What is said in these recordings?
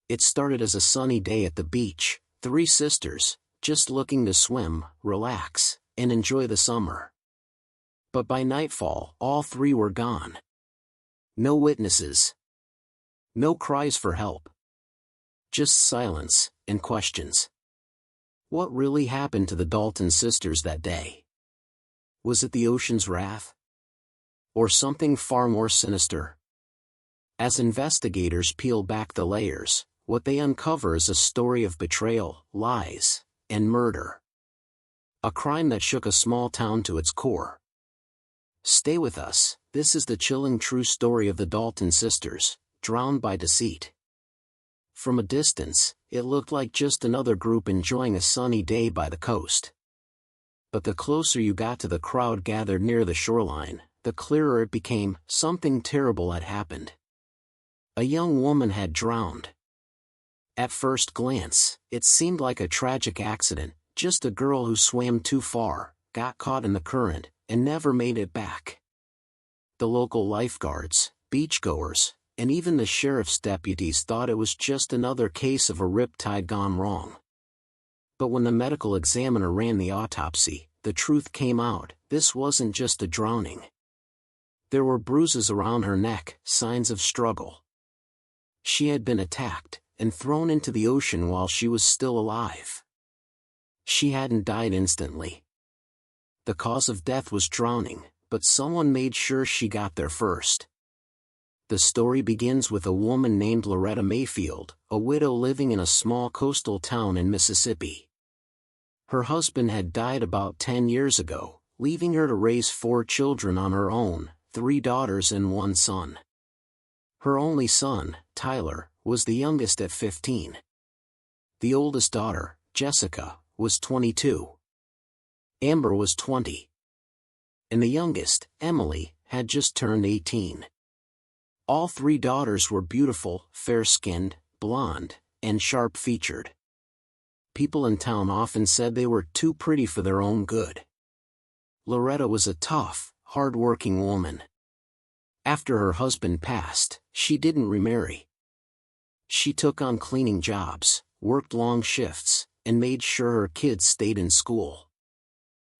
It started as a sunny day at the beach, three sisters, just looking to swim, relax, and enjoy the summer. But by nightfall, all three were gone. No witnesses. No cries for help. Just silence, and questions. What really happened to the Dalton sisters that day? Was it the ocean's wrath? Or something far more sinister? As investigators peel back the layers, what they uncover is a story of betrayal, lies, and murder. A crime that shook a small town to its core. Stay with us, this is the chilling true story of the Dalton sisters, drowned by deceit. From a distance, it looked like just another group enjoying a sunny day by the coast. But the closer you got to the crowd gathered near the shoreline, the clearer it became. Something terrible had happened. A young woman had drowned. At first glance, it seemed like a tragic accident, just a girl who swam too far, got caught in the current, and never made it back. The local lifeguards, beachgoers, and even the sheriff's deputies thought it was just another case of a riptide gone wrong. But when the medical examiner ran the autopsy, the truth came out. This wasn't just a drowning. There were bruises around her neck, signs of struggle. She had been attacked, and thrown into the ocean while she was still alive. She hadn't died instantly. The cause of death was drowning, but someone made sure she got there first. The story begins with a woman named Loretta Mayfield, a widow living in a small coastal town in Mississippi. Her husband had died about 10 years ago, leaving her to raise 4 children on her own, 3 daughters and 1 son. Her only son, Tyler, was the youngest at 15. The oldest daughter, Jessica, was 22. Amber was 20. And the youngest, Emily, had just turned 18. All 3 daughters were beautiful, fair-skinned, blonde, and sharp-featured. People in town often said they were too pretty for their own good. Loretta was a tough, hard-working woman. After her husband passed, she didn't remarry. She took on cleaning jobs, worked long shifts, and made sure her kids stayed in school.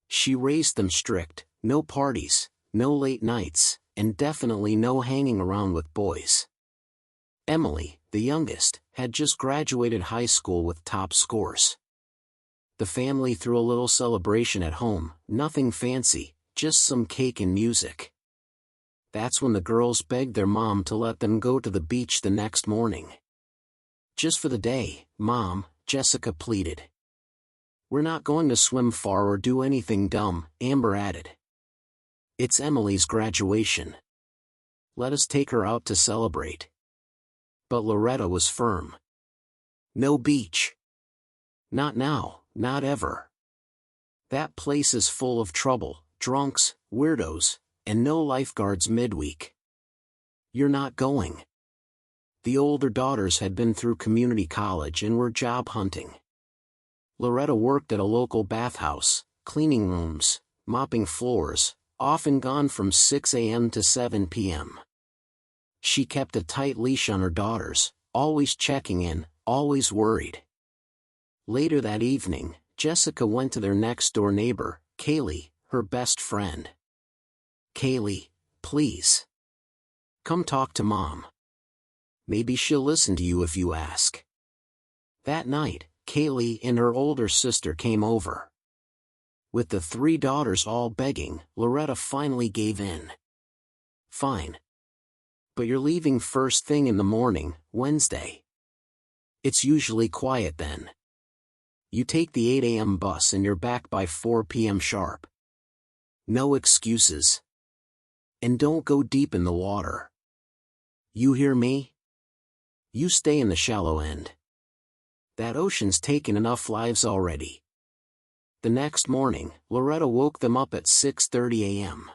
She raised them strict, no parties, no late nights, and definitely no hanging around with boys. Emily, the youngest, had just graduated high school with top scores. The family threw a little celebration at home, nothing fancy, just some cake and music. That's when the girls begged their mom to let them go to the beach the next morning. Just for the day, Mom, Jessica pleaded. We're not going to swim far or do anything dumb, Amber added. It's Emily's graduation. Let us take her out to celebrate. But Loretta was firm. No beach. Not now, not ever. That place is full of trouble, drunks, weirdos, and no lifeguards midweek. You're not going. The older daughters had been through community college and were job hunting. Loretta worked at a local bathhouse, cleaning rooms, mopping floors, often gone from 6 a.m. to 7 p.m. She kept a tight leash on her daughters, always checking in, always worried. Later that evening, Jessica went to their next-door neighbor, Kaylee, her best friend. Kaylee, please. Come talk to Mom. Maybe she'll listen to you if you ask. That night, Kaylee and her older sister came over. With the 3 daughters all begging, Loretta finally gave in. Fine. But you're leaving first thing in the morning, Wednesday. It's usually quiet then. You take the 8 a.m. bus and you're back by 4 p.m. sharp. No excuses. And don't go deep in the water. You hear me? You stay in the shallow end. That ocean's taken enough lives already. The next morning, Loretta woke them up at 6:30 a.m.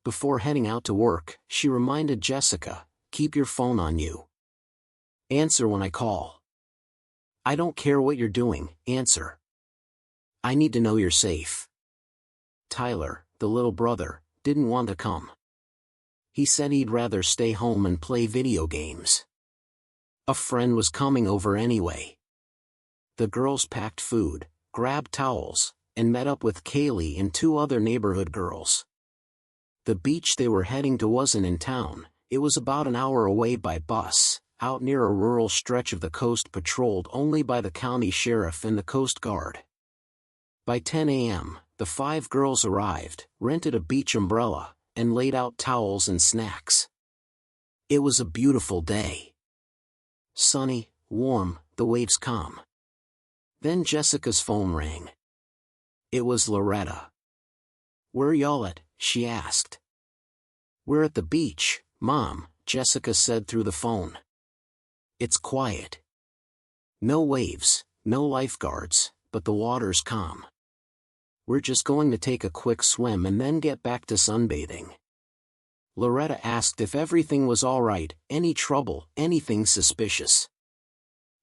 Before heading out to work, she reminded Jessica, keep your phone on you. Answer when I call. I don't care what you're doing, answer. I need to know you're safe. Tyler, the little brother, didn't want to come. He said he'd rather stay home and play video games. A friend was coming over anyway. The girls packed food, grabbed towels, and met up with Kaylee and two other neighborhood girls. The beach they were heading to wasn't in town, it was about an hour away by bus, out near a rural stretch of the coast patrolled only by the county sheriff and the Coast Guard. By 10 a.m., the 5 girls arrived, rented a beach umbrella, and laid out towels and snacks. It was a beautiful day. Sunny, warm, the waves calm. Then Jessica's phone rang. It was Loretta. "Where y'all at?" she asked. "We're at the beach, Mom," Jessica said through the phone. "It's quiet. No waves, no lifeguards, but the water's calm. We're just going to take a quick swim and then get back to sunbathing." Loretta asked if everything was all right, any trouble, anything suspicious.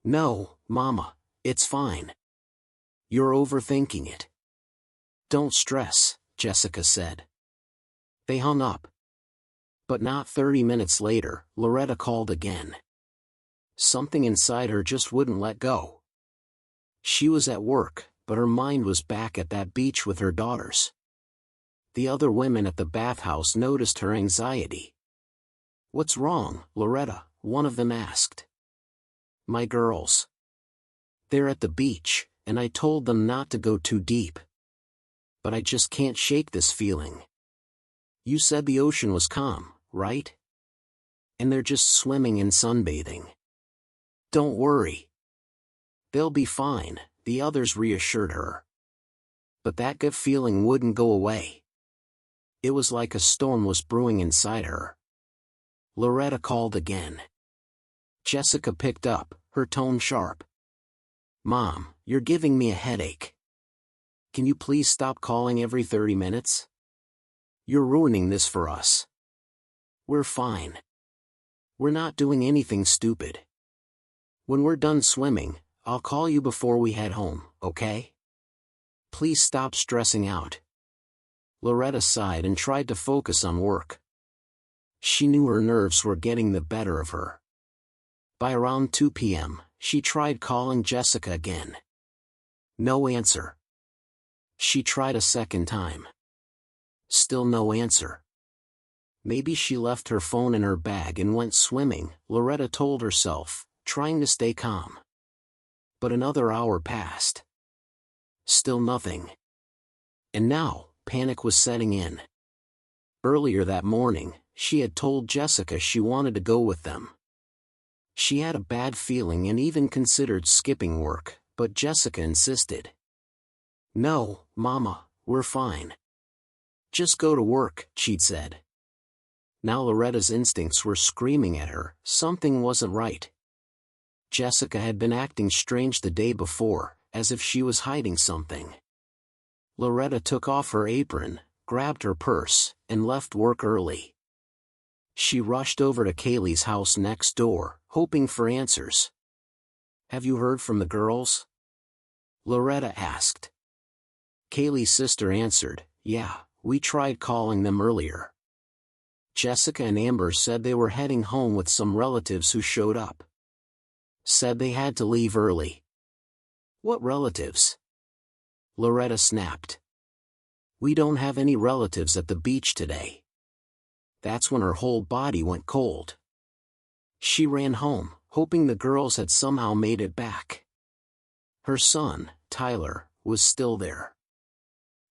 "No, Mama, it's fine. You're overthinking it." "Don't stress," Jessica said. They hung up. But not 30 minutes later, Loretta called again. Something inside her just wouldn't let go. She was at work, but her mind was back at that beach with her daughters. The other women at the bathhouse noticed her anxiety. "What's wrong, Loretta?" one of them asked. "My girls. They're at the beach, and I told them not to go too deep. But I just can't shake this feeling. You said the ocean was calm, right? And they're just swimming and sunbathing." "Don't worry. They'll be fine," the others reassured her. But that gut feeling wouldn't go away. It was like a storm was brewing inside her. Loretta called again. Jessica picked up, her tone sharp. "Mom, you're giving me a headache. Can you please stop calling every 30 minutes? You're ruining this for us. We're fine. We're not doing anything stupid. When we're done swimming, I'll call you before we head home, okay? Please stop stressing out." Loretta sighed and tried to focus on work. She knew her nerves were getting the better of her. By around 2 p.m., she tried calling Jessica again. No answer. She tried a second time. Still no answer. Maybe she left her phone in her bag and went swimming, Loretta told herself, trying to stay calm. But another hour passed. Still nothing. And now, panic was setting in. Earlier that morning, she had told Jessica she wanted to go with them. She had a bad feeling and even considered skipping work, but Jessica insisted. "No, Mama, we're fine. Just go to work," she'd said. Now Loretta's instincts were screaming at her, something wasn't right. Jessica had been acting strange the day before, as if she was hiding something. Loretta took off her apron, grabbed her purse, and left work early. She rushed over to Kaylee's house next door, hoping for answers. "Have you heard from the girls?" Loretta asked. Kaylee's sister answered, "Yeah, we tried calling them earlier." Jessica and Amber said they were heading home with some relatives who showed up. Said they had to leave early. "What relatives?" Loretta snapped. "We don't have any relatives at the beach today." That's when her whole body went cold. She ran home, hoping the girls had somehow made it back. Her son, Tyler, was still there.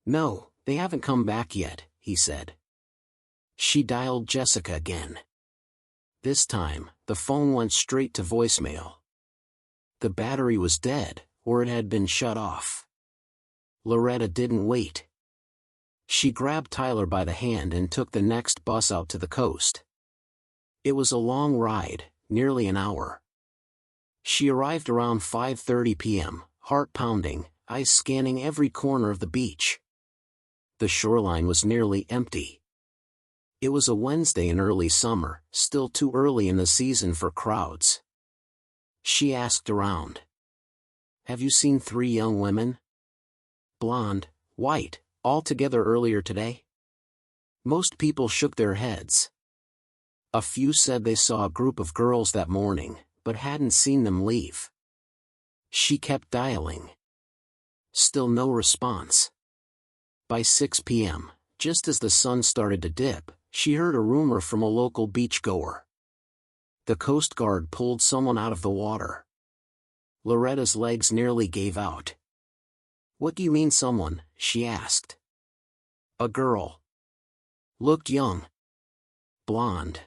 "No, they haven't come back yet," he said. She dialed Jessica again. This time, the phone went straight to voicemail. The battery was dead, or it had been shut off. Loretta didn't wait. She grabbed Tyler by the hand and took the next bus out to the coast. It was a long ride, nearly an hour. She arrived around 5:30 p.m., heart pounding, eyes scanning every corner of the beach. The shoreline was nearly empty. It was a Wednesday in early summer, still too early in the season for crowds. She asked around. "Have you seen 3 young women? Blonde, white, all together earlier today?" Most people shook their heads. A few said they saw a group of girls that morning, but hadn't seen them leave. She kept dialing. Still no response. By 6 p.m., just as the sun started to dip, she heard a rumor from a local beachgoer. The Coast Guard pulled someone out of the water. Loretta's legs nearly gave out. "What do you mean someone?" she asked. "A girl. Looked young. Blonde.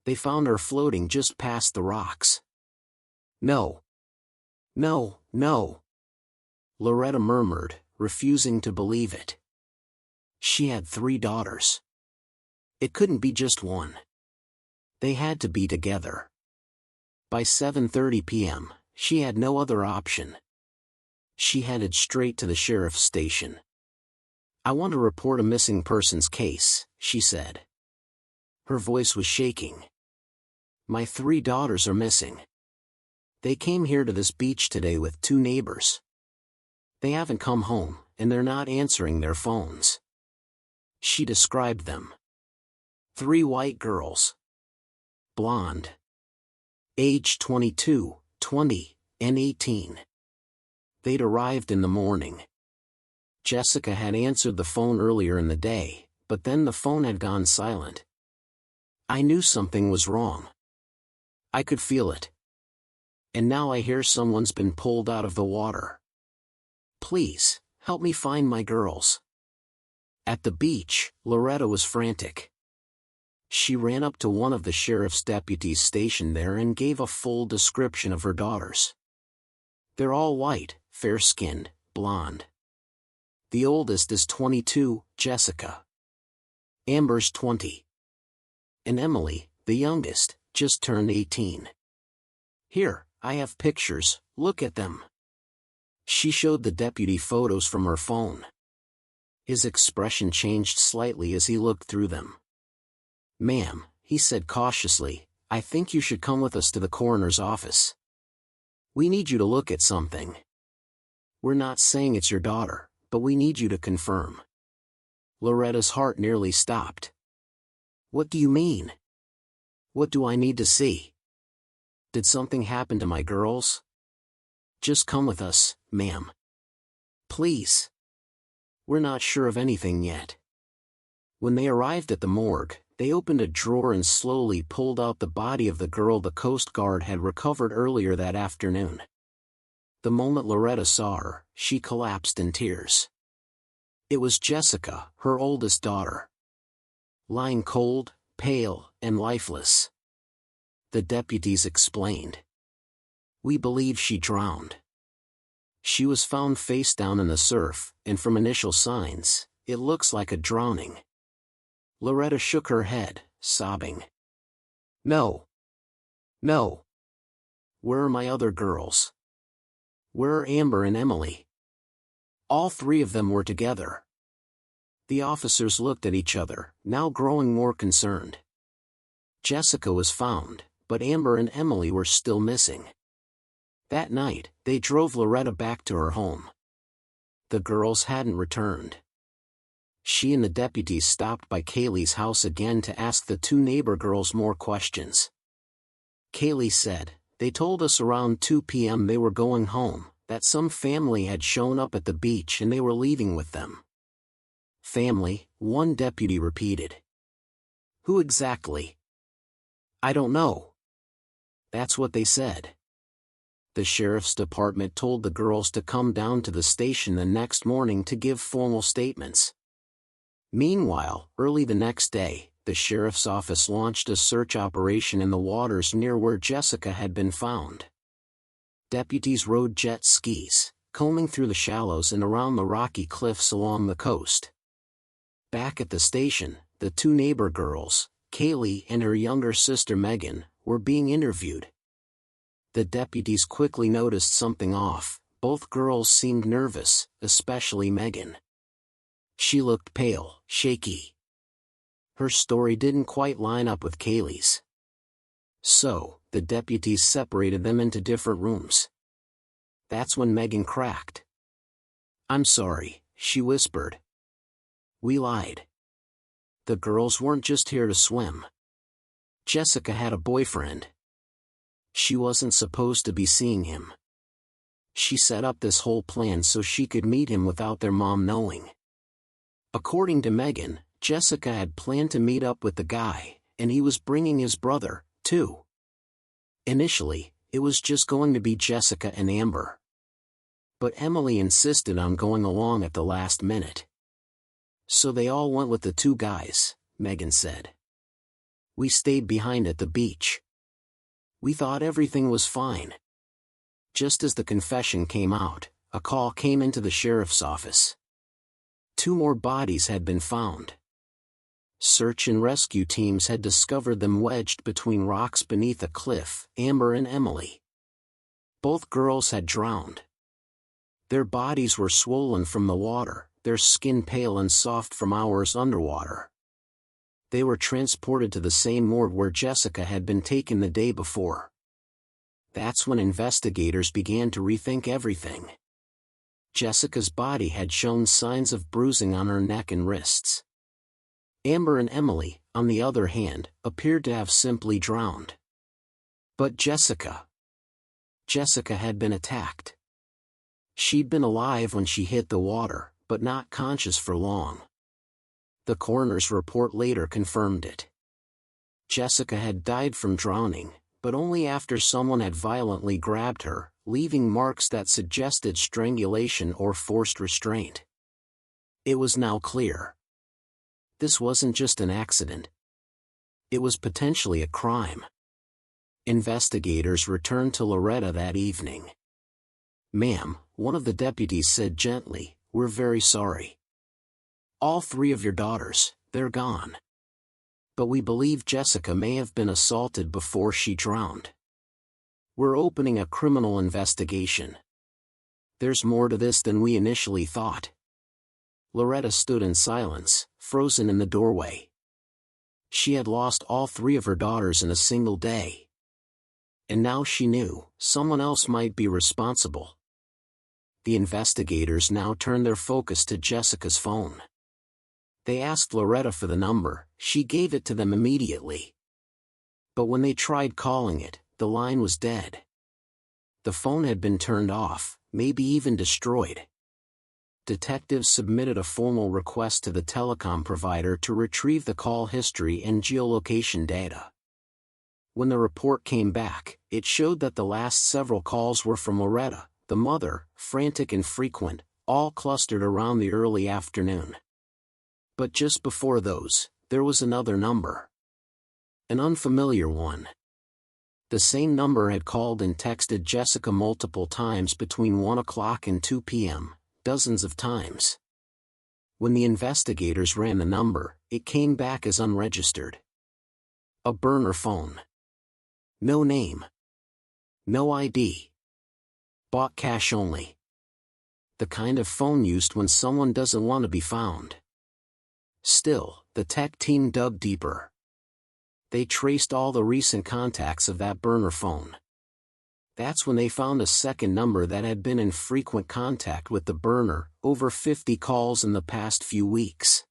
They found her floating just past the rocks." "No. No, no," Loretta murmured, refusing to believe it. She had 3 daughters. It couldn't be just one. They had to be together. By 7:30 p.m., she had no other option. She headed straight to the sheriff's station. "I want to report a missing persons case," she said. Her voice was shaking. "My 3 daughters are missing. They came here to this beach today with 2 neighbors. They haven't come home, and they're not answering their phones." She described them. 3 white girls. Blonde. Age 22, 20, and 18. They'd arrived in the morning. Jessica had answered the phone earlier in the day, but then the phone had gone silent. "I knew something was wrong. I could feel it. And now I hear someone's been pulled out of the water. Please, help me find my girls." At the beach, Loretta was frantic. She ran up to one of the sheriff's deputies stationed there and gave a full description of her daughters. "They're all white, fair-skinned, blonde. The oldest is 22, Jessica. Amber's 20. And Emily, the youngest, just turned 18. Here, I have pictures, look at them." She showed the deputy photos from her phone. His expression changed slightly as he looked through them. "Ma'am," he said cautiously, "I think you should come with us to the coroner's office. We need you to look at something. We're not saying it's your daughter, but we need you to confirm." Loretta's heart nearly stopped. "What do you mean? What do I need to see? Did something happen to my girls? Just come with us, ma'am. Please. We're not sure of anything yet." When they arrived at the morgue, they opened a drawer and slowly pulled out the body of the girl the Coast Guard had recovered earlier that afternoon. The moment Loretta saw her, she collapsed in tears. It was Jessica, her oldest daughter. Lying cold, pale, and lifeless. The deputies explained. "We believe she drowned. She was found face down in the surf, and from initial signs, it looks like a drowning." Loretta shook her head, sobbing. "No. No. Where are my other girls? Where are Amber and Emily?" All 3 of them were together. The officers looked at each other, now growing more concerned. Jessica was found, but Amber and Emily were still missing. That night, they drove Loretta back to her home. The girls hadn't returned. She and the deputies stopped by Kaylee's house again to ask the 2 neighbor girls more questions. Kaylee said, "They told us around 2 p.m. they were going home, that some family had shown up at the beach and they were leaving with them." "Family," one deputy repeated. "Who exactly?" "I don't know. That's what they said." The sheriff's department told the girls to come down to the station the next morning to give formal statements. Meanwhile, early the next day, the sheriff's office launched a search operation in the waters near where Jessica had been found. Deputies rode jet skis, combing through the shallows and around the rocky cliffs along the coast. Back at the station, the 2 neighbor girls, Kaylee and her younger sister Megan, were being interviewed. The deputies quickly noticed something off. Both girls seemed nervous, especially Megan. She looked pale, shaky. Her story didn't quite line up with Kaylee's. So, the deputies separated them into different rooms. That's when Megan cracked. "I'm sorry," she whispered. "We lied. The girls weren't just here to swim. Jessica had a boyfriend." She wasn't supposed to be seeing him. She set up this whole plan so she could meet him without their mom knowing. According to Megan, Jessica had planned to meet up with the guy, and he was bringing his brother, too. Initially, it was just going to be Jessica and Amber. But Emily insisted on going along at the last minute. So they all went with the two guys, Megan said. We stayed behind at the beach. We thought everything was fine. Just as the confession came out, a call came into the sheriff's office. 2 more bodies had been found. Search and rescue teams had discovered them wedged between rocks beneath a cliff, Amber and Emily. Both girls had drowned. Their bodies were swollen from the water, their skin pale and soft from hours underwater. They were transported to the same morgue where Jessica had been taken the day before. That's when investigators began to rethink everything. Jessica's body had shown signs of bruising on her neck and wrists. Amber and Emily, on the other hand, appeared to have simply drowned. But Jessica had been attacked. She'd been alive when she hit the water, but not conscious for long. The coroner's report later confirmed it. Jessica had died from drowning, but only after someone had violently grabbed her, leaving marks that suggested strangulation or forced restraint. It was now clear. This wasn't just an accident. It was potentially a crime. Investigators returned to Loretta that evening. "Ma'am," one of the deputies said gently, "we're very sorry. All 3 of your daughters, they're gone. But we believe Jessica may have been assaulted before she drowned. We're opening a criminal investigation. There's more to this than we initially thought." Loretta stood in silence, frozen in the doorway. She had lost all 3 of her daughters in a single day. And now she knew someone else might be responsible. The investigators now turned their focus to Jessica's phone. They asked Loretta for the number, she gave it to them immediately. But when they tried calling it, the line was dead. The phone had been turned off, maybe even destroyed. Detectives submitted a formal request to the telecom provider to retrieve the call history and geolocation data. When the report came back, it showed that the last several calls were from Loretta, the mother, frantic and frequent, all clustered around the early afternoon. But just before those, there was another number. An unfamiliar one. The same number had called and texted Jessica multiple times between 1 o'clock and 2 p.m., dozens of times. When the investigators ran the number, it came back as unregistered. A burner phone. No name. No ID. Bought cash only. The kind of phone used when someone doesn't want to be found. Still, the tech team dug deeper. They traced all the recent contacts of that burner phone. That's when they found a second number that had been in frequent contact with the burner, over 50 calls in the past few weeks.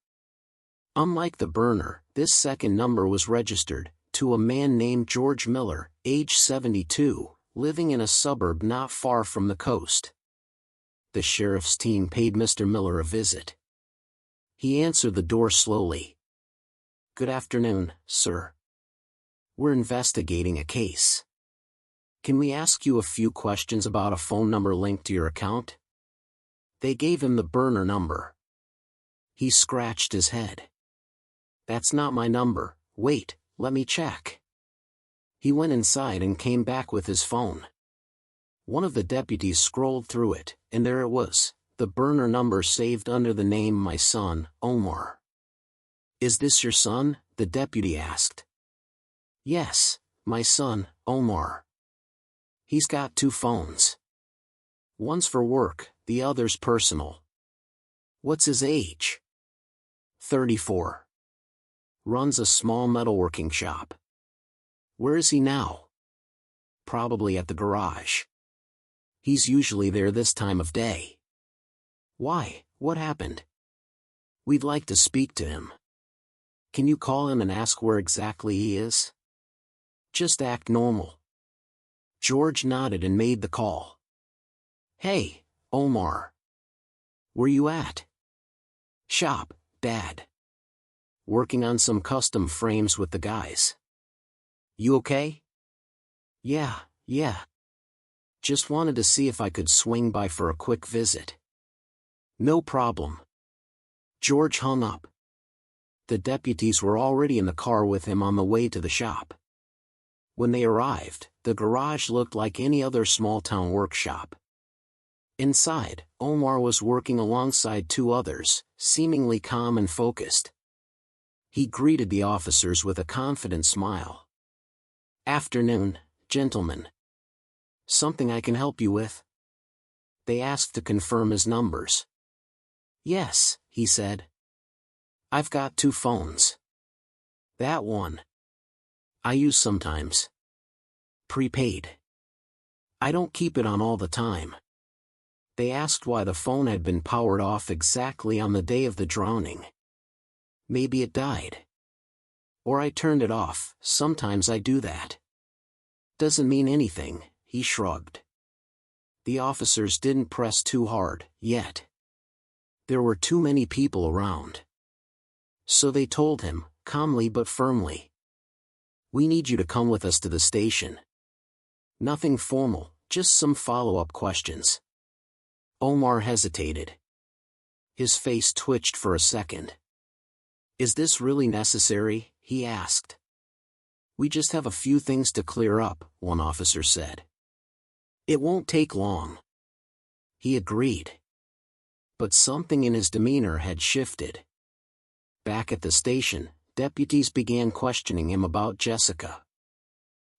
Unlike the burner, this second number was registered to a man named George Miller, age 72, living in a suburb not far from the coast. The sheriff's team paid Mr. Miller a visit. He answered the door slowly. "Good afternoon, sir. We're investigating a case. Can we ask you a few questions about a phone number linked to your account?" They gave him the burner number. He scratched his head. "That's not my number. Wait, let me check." He went inside and came back with his phone. One of the deputies scrolled through it, and there it was, the burner number saved under the name My Son, Omar. "Is this your son?" the deputy asked. "Yes, my son, Omar. He's got 2 phones. One's for work, the other's personal." "What's his age?" 34. "Runs a small metalworking shop." "Where is he now?" "Probably at the garage. He's usually there this time of day." "Why, what happened?" "We'd like to speak to him." "Can you call him and ask where exactly he is?" "Just act normal." George nodded and made the call. Hey, Omar. Where you at? Shop, Dad. Working on some custom frames with the guys. You okay? Yeah. Just wanted to see if I could swing by for a quick visit. No problem. George hung up. The deputies were already in the car with him on the way to the shop. When they arrived, the garage looked like any other small-town workshop. Inside, Omar was working alongside two others, seemingly calm and focused. He greeted the officers with a confident smile. Afternoon, gentlemen. Something I can help you with? They asked to confirm his numbers. Yes, he said. I've got 2 phones. That one. I use sometimes. Prepaid. I don't keep it on all the time. They asked why the phone had been powered off exactly on the day of the drowning. Maybe it died. Or I turned it off, sometimes I do that. Doesn't mean anything, he shrugged. The officers didn't press too hard, yet. There were too many people around. So they told him, calmly but firmly. We need you to come with us to the station. Nothing formal, just some follow-up questions. Omar hesitated. His face twitched for a second. Is this really necessary? He asked. We just have a few things to clear up, one officer said. It won't take long. He agreed. But something in his demeanor had shifted. Back at the station, deputies began questioning him about Jessica.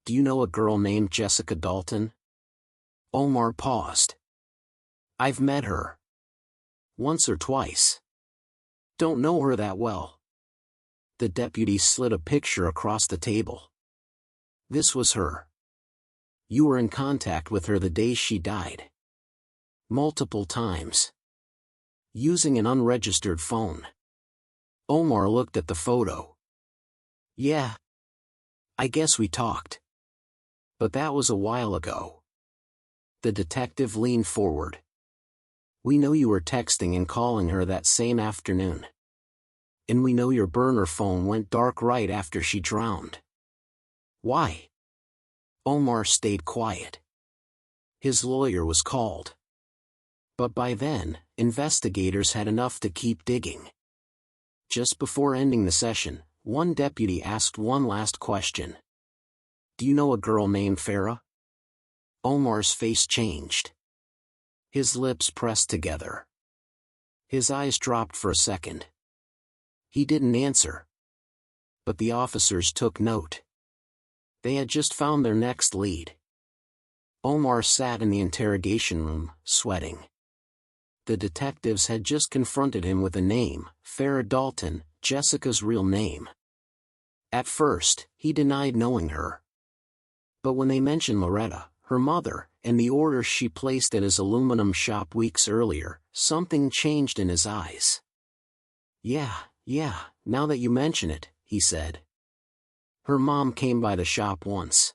Do you know a girl named Jessica Dalton? Omar paused. I've met her. Once or twice. Don't know her that well. The deputy slid a picture across the table. This was her. You were in contact with her the day she died. Multiple times. Using an unregistered phone. Omar looked at the photo. Yeah. I guess we talked. But that was a while ago. The detective leaned forward. We know you were texting and calling her that same afternoon. And we know your burner phone went dark right after she drowned. Why? Omar stayed quiet. His lawyer was called. But by then, investigators had enough to keep digging. Just before ending the session, one deputy asked one last question. Do you know a girl named Farah? Omar's face changed. His lips pressed together. His eyes dropped for a second. He didn't answer. But the officers took note. They had just found their next lead. Omar sat in the interrogation room, sweating. The detectives had just confronted him with a name, Farah Dalton, Jessica's real name. At first, he denied knowing her. But when they mentioned Loretta, her mother, and the order she placed at his aluminum shop weeks earlier, something changed in his eyes. Yeah, now that you mention it, he said. Her mom came by the shop once.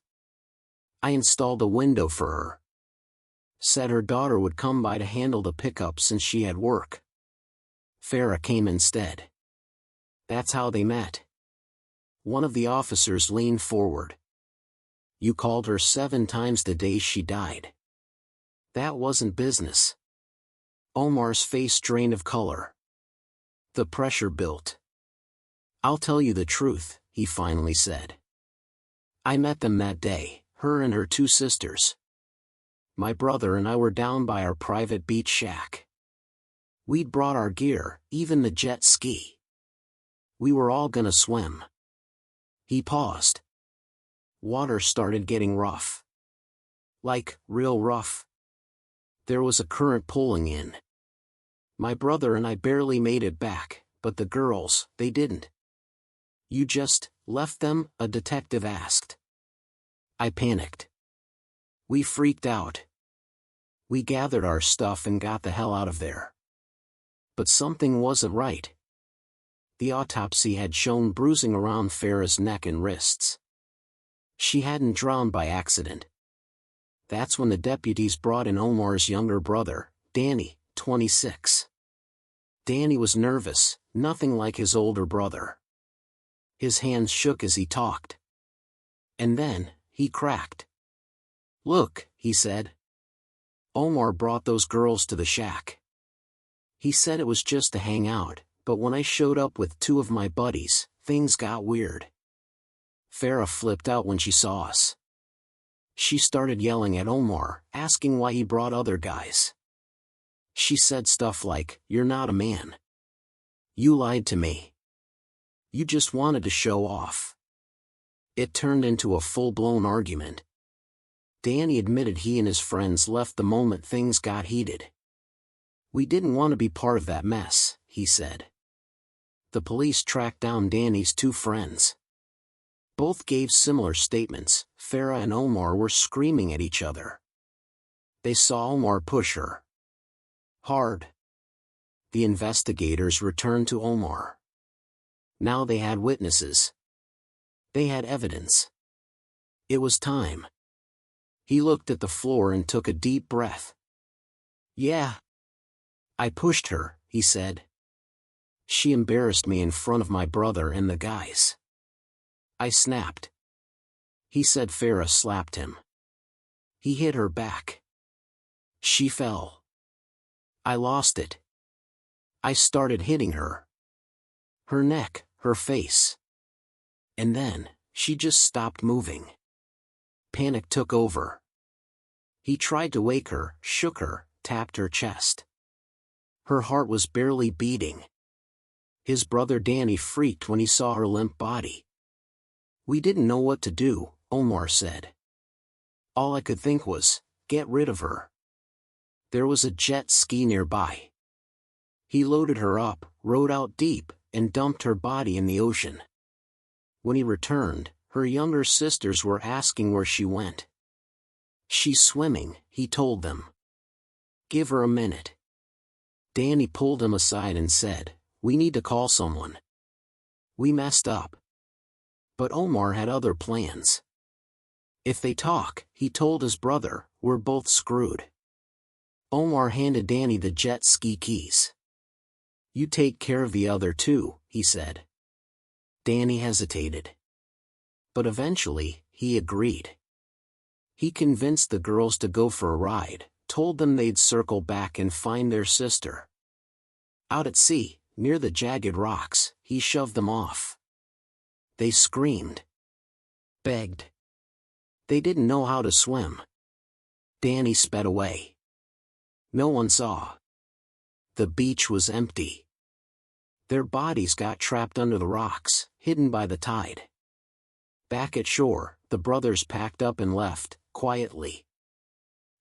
I installed a window for her. Said her daughter would come by to handle the pickup since she had work. Farah came instead. That's how they met. One of the officers leaned forward. You called her 7 times the day she died. That wasn't business. Omar's face drained of color. The pressure built. I'll tell you the truth, he finally said. I met them that day, her and her 2 sisters. My brother and I were down by our private beach shack. We'd brought our gear, even the jet ski. We were all gonna swim. He paused. Water started getting rough. Like, real rough. There was a current pulling in. My brother and I barely made it back, but the girls, they didn't. You just left them? A detective asked. I panicked. We freaked out. We gathered our stuff and got the hell out of there. But something wasn't right. The autopsy had shown bruising around Farah's neck and wrists. She hadn't drowned by accident. That's when the deputies brought in Omar's younger brother, Danny, 26. Danny was nervous, nothing like his older brother. His hands shook as he talked. And then, he cracked. "Look," he said. "Omar brought those girls to the shack. He said it was just to hang out, but when I showed up with two of my buddies, things got weird." Farah flipped out when she saw us. She started yelling at Omar, asking why he brought other guys. She said stuff like, "You're not a man. You lied to me. You just wanted to show off." It turned into a full-blown argument. Danny admitted he and his friends left the moment things got heated. "We didn't want to be part of that mess," he said. The police tracked down Danny's two friends. Both gave similar statements. Farah and Omar were screaming at each other. They saw Omar push her hard. The investigators returned to Omar. Now they had witnesses. They had evidence. It was time. He looked at the floor and took a deep breath. "Yeah. I pushed her," he said. "She embarrassed me in front of my brother and the guys. I snapped." He said Farah slapped him. He hit her back. She fell. I lost it. I started hitting her. Her neck, her face. And then, she just stopped moving. Panic took over. He tried to wake her, shook her, tapped her chest. Her heart was barely beating. His brother Danny freaked when he saw her limp body. "We didn't know what to do," Omar said. "All I could think was, get rid of her." There was a jet ski nearby. He loaded her up, rowed out deep, and dumped her body in the ocean. When he returned, her younger sisters were asking where she went. "She's swimming," he told them. "Give her a minute." Danny pulled him aside and said, "We need to call someone. We messed up." But Omar had other plans. "If they talk," he told his brother, "we're both screwed." Omar handed Danny the jet ski keys. "You take care of the other two," he said. Danny hesitated. But eventually, he agreed. He convinced the girls to go for a ride, told them they'd circle back and find their sister. Out at sea, near the jagged rocks, he shoved them off. They screamed. Begged. They didn't know how to swim. Danny sped away. No one saw. The beach was empty. Their bodies got trapped under the rocks, hidden by the tide. Back at shore, the brothers packed up and left, quietly.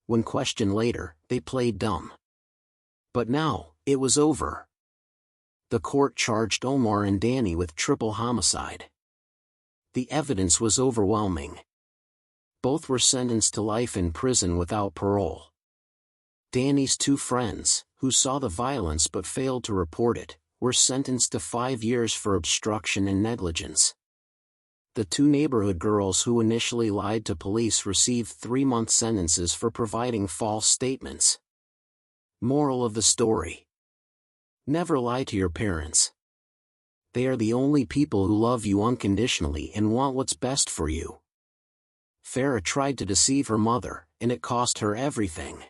When questioned later, they played dumb. But now, it was over. The court charged Omar and Danny with triple homicide. The evidence was overwhelming. Both were sentenced to life in prison without parole. Danny's two friends, who saw the violence but failed to report it, were sentenced to 5 years for obstruction and negligence. The two neighborhood girls who initially lied to police received 3-month sentences for providing false statements. Moral of the story: never lie to your parents. They are the only people who love you unconditionally and want what's best for you. Farah tried to deceive her mother, and it cost her everything.